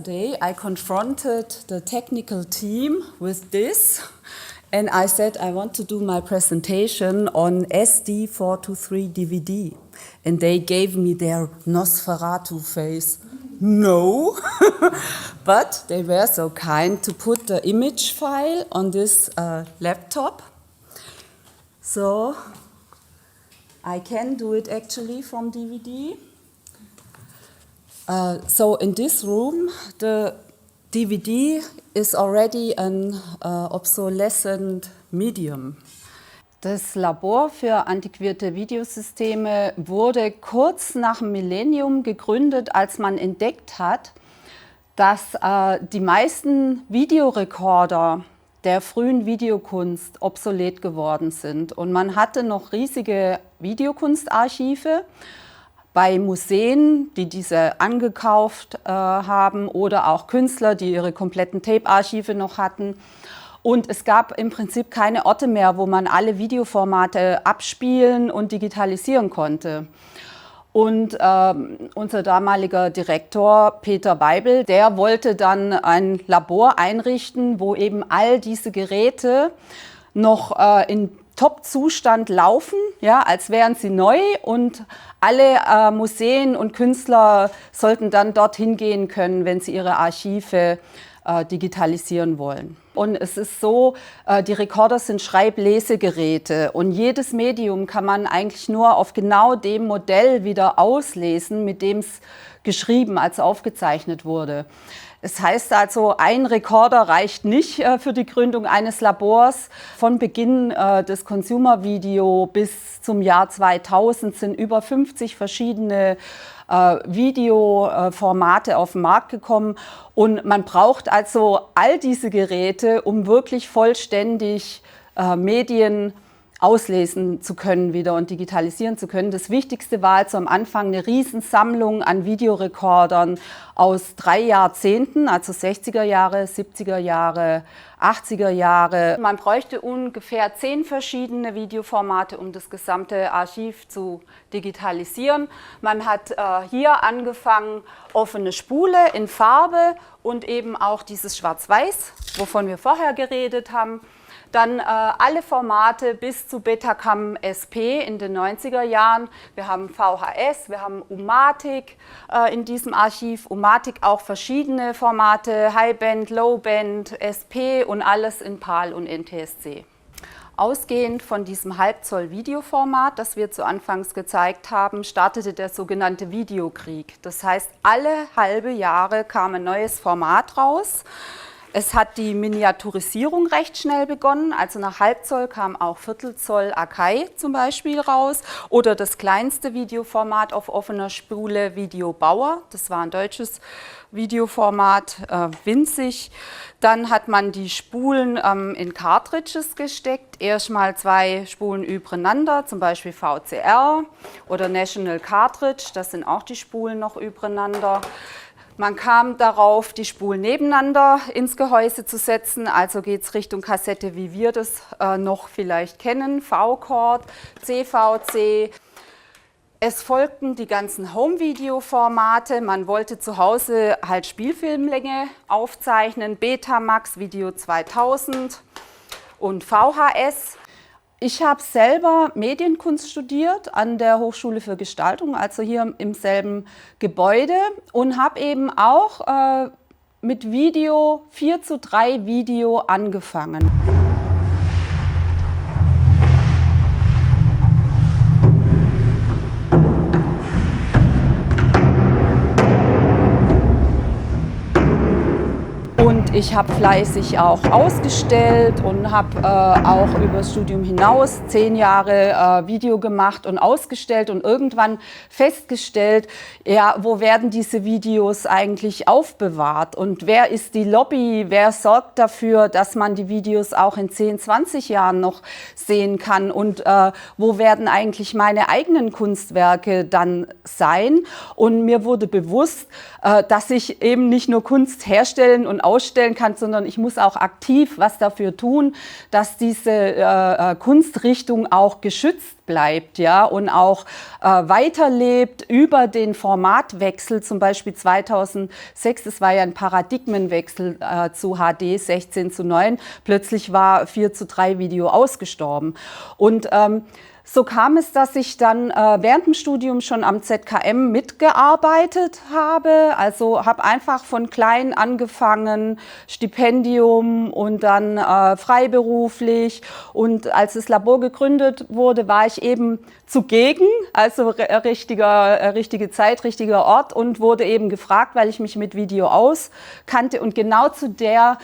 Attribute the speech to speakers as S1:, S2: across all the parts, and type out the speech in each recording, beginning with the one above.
S1: Today I confronted the technical team with this and I said I want to do my presentation on SD423 DVD and they gave me their Nosferatu face. No, but they were so kind to put the image file on this laptop. So I can do it actually from DVD. So in this room, the DVD is already an obsolescent medium. Das Labor für antiquierte Videosysteme wurde kurz nach dem Millennium gegründet, als man entdeckt hat, dass die meisten Videorekorder der frühen Videokunst obsolet geworden sind. Und man hatte noch riesige Videokunstarchive bei Museen, die diese angekauft haben, oder auch Künstler, die ihre kompletten Tape-Archive noch hatten. Und es gab im Prinzip keine Orte mehr, wo man alle Videoformate abspielen und digitalisieren konnte. Und unser damaliger Direktor Peter Weibel, der wollte dann ein Labor einrichten, wo eben all diese Geräte noch in Top-Zustand laufen, ja, als wären sie neu, und alle Museen und Künstler sollten dann dorthin gehen können, wenn sie ihre Archive digitalisieren wollen. Und es ist so, die Rekorder sind Schreiblesegeräte und jedes Medium kann man eigentlich nur auf genau dem Modell wieder auslesen, mit dem es geschrieben, also aufgezeichnet wurde. Es heißt also, ein Rekorder reicht nicht für die Gründung eines Labors. Von Beginn des Consumer Video bis zum Jahr 2000 sind über 50 verschiedene Videoformate auf den Markt gekommen. Und man braucht also all diese Geräte, um wirklich vollständig Medien auslesen zu können wieder und digitalisieren zu können. Das Wichtigste war also am Anfang eine Riesensammlung an Videorekordern aus 3 Jahrzehnten, also 60er Jahre, 70er Jahre, 80er Jahre. Man bräuchte ungefähr 10 verschiedene Videoformate, um das gesamte Archiv zu digitalisieren. Man hat hier angefangen, offene Spule in Farbe und eben auch dieses Schwarz-Weiß, wovon wir vorher geredet haben. Dann alle Formate bis zu Betacam SP in den 90er Jahren. Wir haben VHS, wir haben U-matic in diesem Archiv. U-matic auch verschiedene Formate, Highband, Lowband, SP und alles in PAL und NTSC. Ausgehend von diesem Halbzoll-Videoformat, das wir zu Anfangs gezeigt haben, startete der sogenannte Videokrieg. Das heißt, alle halbe Jahre kam ein neues Format raus. Es hat die Miniaturisierung recht schnell begonnen, also nach Halbzoll kam auch Viertelzoll Akai zum Beispiel raus oder das kleinste Videoformat auf offener Spule Video Bauer, das war ein deutsches Videoformat, winzig. Dann hat man die Spulen in Cartridges gesteckt, erstmal 2 Spulen übereinander, zum Beispiel VCR oder National Cartridge, das sind auch die Spulen noch übereinander. Man kam darauf, die Spulen nebeneinander ins Gehäuse zu setzen, also geht es Richtung Kassette, wie wir das noch vielleicht kennen, V-Chord, CVC. Es folgten die ganzen Home-Video-Formate, man wollte zu Hause halt Spielfilmlänge aufzeichnen, Betamax, Video 2000 und VHS. Ich habe selber Medienkunst studiert an der Hochschule für Gestaltung, also hier im selben Gebäude, und habe eben auch mit Video 4:3 Video angefangen. Und ich habe fleißig auch ausgestellt und habe auch über das Studium hinaus 10 Jahre Video gemacht und ausgestellt und irgendwann festgestellt, ja, wo werden diese Videos eigentlich aufbewahrt und wer ist die Lobby, wer sorgt dafür, dass man die Videos auch in 10, 20 Jahren noch sehen kann und wo werden eigentlich meine eigenen Kunstwerke dann sein. Und mir wurde bewusst, dass ich eben nicht nur Kunst herstellen und ausstellen ausstellen kann, sondern ich muss auch aktiv was dafür tun, dass diese Kunstrichtung auch geschützt bleibt, ja, und auch weiterlebt über den Formatwechsel, zum Beispiel 2006, das war ja ein Paradigmenwechsel zu HD 16:9, plötzlich war 4:3 Video ausgestorben. Und so kam es, dass ich dann während dem Studium schon am ZKM mitgearbeitet habe. Also habe einfach von klein angefangen, Stipendium und dann freiberuflich. Und als das Labor gegründet wurde, war ich eben zugegen, also richtige Zeit, richtiger Ort und wurde eben gefragt, weil ich mich mit Video auskannte. Und genau zu der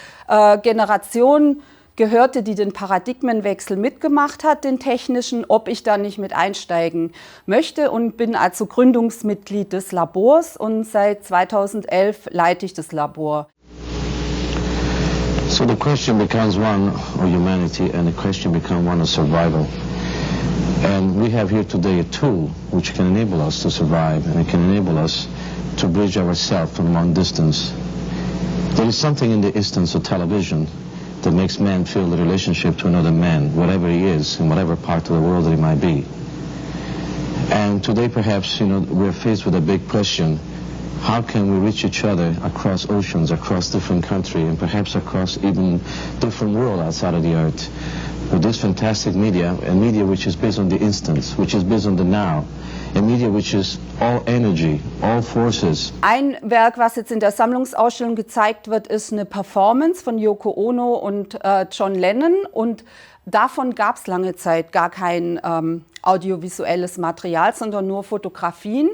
S1: Generation gehörte, die den Paradigmenwechsel mitgemacht hat, den technischen, ob ich da nicht mit einsteigen möchte und bin also Gründungsmitglied des Labors und seit 2011 leite ich das Labor.
S2: So the question becomes one of humanity and the question becomes one of survival. And we have here today a tool which can enable us to survive and it can enable us to bridge ourselves from long distance. There is something in the instance of television that makes man feel the relationship to another man, whatever he is, in whatever part of the world that he might be. And today perhaps, we're faced with a big question. How can we reach each other across oceans, across different countries, and perhaps across even different world outside of the earth? With this fantastic media, a media which is based on the instance, which is based on the now, a media which is all energy, all forces.
S1: Ein Werk, was jetzt in der Sammlungsausstellung gezeigt wird, ist eine Performance von Yoko Ono und John Lennon. Und davon gab es lange Zeit gar kein audiovisuelles Material, sondern nur Fotografien.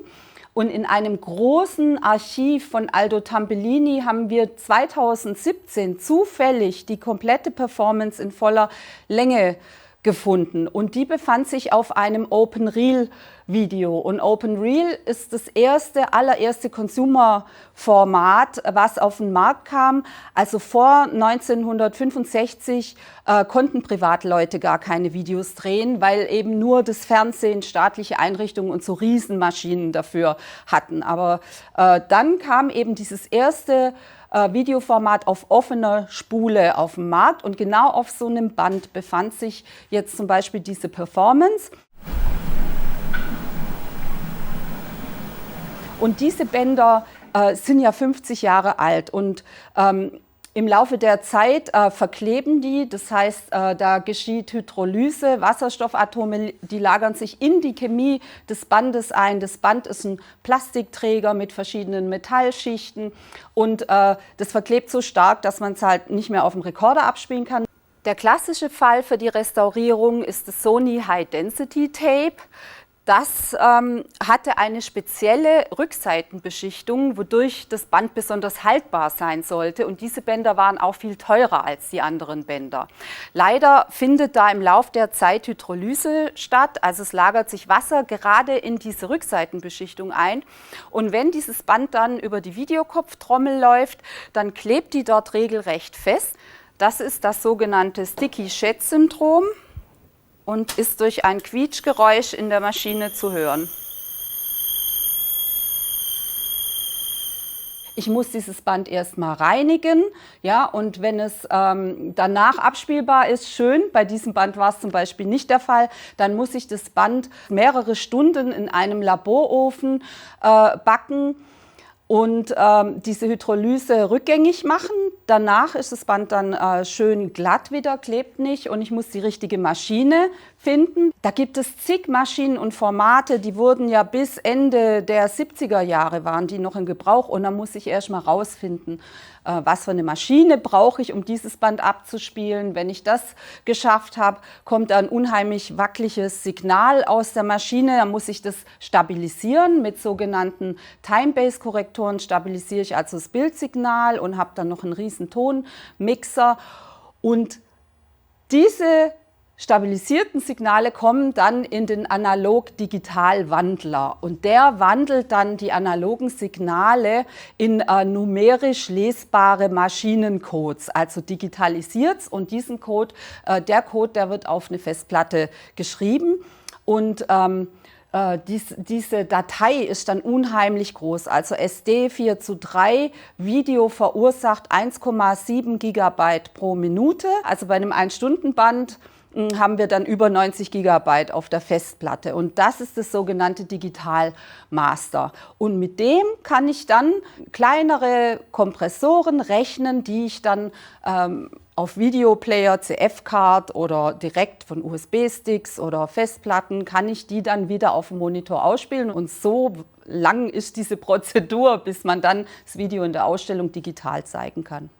S1: Und in einem großen Archiv von Aldo Tambellini haben wir 2017 zufällig die komplette Performance in voller Länge gefunden. Und die befand sich auf einem Open Reel Video. Und Open Reel ist das allererste Consumer-Format, was auf den Markt kam. Also vor 1965 konnten Privatleute gar keine Videos drehen, weil eben nur das Fernsehen, staatliche Einrichtungen und so Riesenmaschinen dafür hatten. Aber dann kam eben dieses erste Videoformat auf offener Spule auf dem Markt und genau auf so einem Band befand sich jetzt zum Beispiel diese Performance. Und diese Bänder sind ja 50 Jahre alt und im Laufe der Zeit verkleben die, das heißt, da geschieht Hydrolyse, Wasserstoffatome, die lagern sich in die Chemie des Bandes ein. Das Band ist ein Plastikträger mit verschiedenen Metallschichten und das verklebt so stark, dass man es halt nicht mehr auf dem Rekorder abspielen kann. Der klassische Fall für die Restaurierung ist das Sony High Density Tape. Das hatte eine spezielle Rückseitenbeschichtung, wodurch das Band besonders haltbar sein sollte. Und diese Bänder waren auch viel teurer als die anderen Bänder. Leider findet da im Lauf der Zeit Hydrolyse statt. Also es lagert sich Wasser gerade in diese Rückseitenbeschichtung ein. Und wenn dieses Band dann über die Videokopftrommel läuft, dann klebt die dort regelrecht fest. Das ist das sogenannte Sticky-Shed-Syndrom. Und ist durch ein Quietschgeräusch in der Maschine zu hören. Ich muss dieses Band erstmal reinigen, ja, und wenn es danach abspielbar ist, schön. Bei diesem Band war es zum Beispiel nicht der Fall. Dann muss ich das Band mehrere Stunden in einem Laborofen backen und diese Hydrolyse rückgängig machen. Danach ist das Band dann schön glatt wieder, klebt nicht und ich muss die richtige Maschine finden. Da gibt es zig Maschinen und Formate, die wurden ja bis Ende der 70er Jahre waren die noch in Gebrauch und dann muss ich erst mal rausfinden, was für eine Maschine brauche ich, um dieses Band abzuspielen. Wenn ich das geschafft habe, kommt ein unheimlich wackeliges Signal aus der Maschine. Dann muss ich das stabilisieren mit sogenannten Time-Base-Korrektoren. Stabilisiere ich also das Bildsignal und habe dann noch einen riesen Tonmixer. Und diese stabilisierten Signale kommen dann in den Analog-Digital-Wandler und der wandelt dann die analogen Signale in numerisch lesbare Maschinencodes, also digitalisiert und diesen Code, der wird auf eine Festplatte geschrieben und Diese Datei ist dann unheimlich groß. Also SD 4:3, Video verursacht 1,7 Gigabyte pro Minute. Also bei einem 1-Stunden-Band haben wir dann über 90 Gigabyte auf der Festplatte. Und das ist das sogenannte Digital Master. Und mit dem kann ich dann kleinere Kompressoren rechnen, die ich dann auf Videoplayer, CF-Card oder direkt von USB-Sticks oder Festplatten, kann ich die dann wieder auf dem Monitor ausspielen. Und so lang ist diese Prozedur, bis man dann das Video in der Ausstellung digital zeigen kann.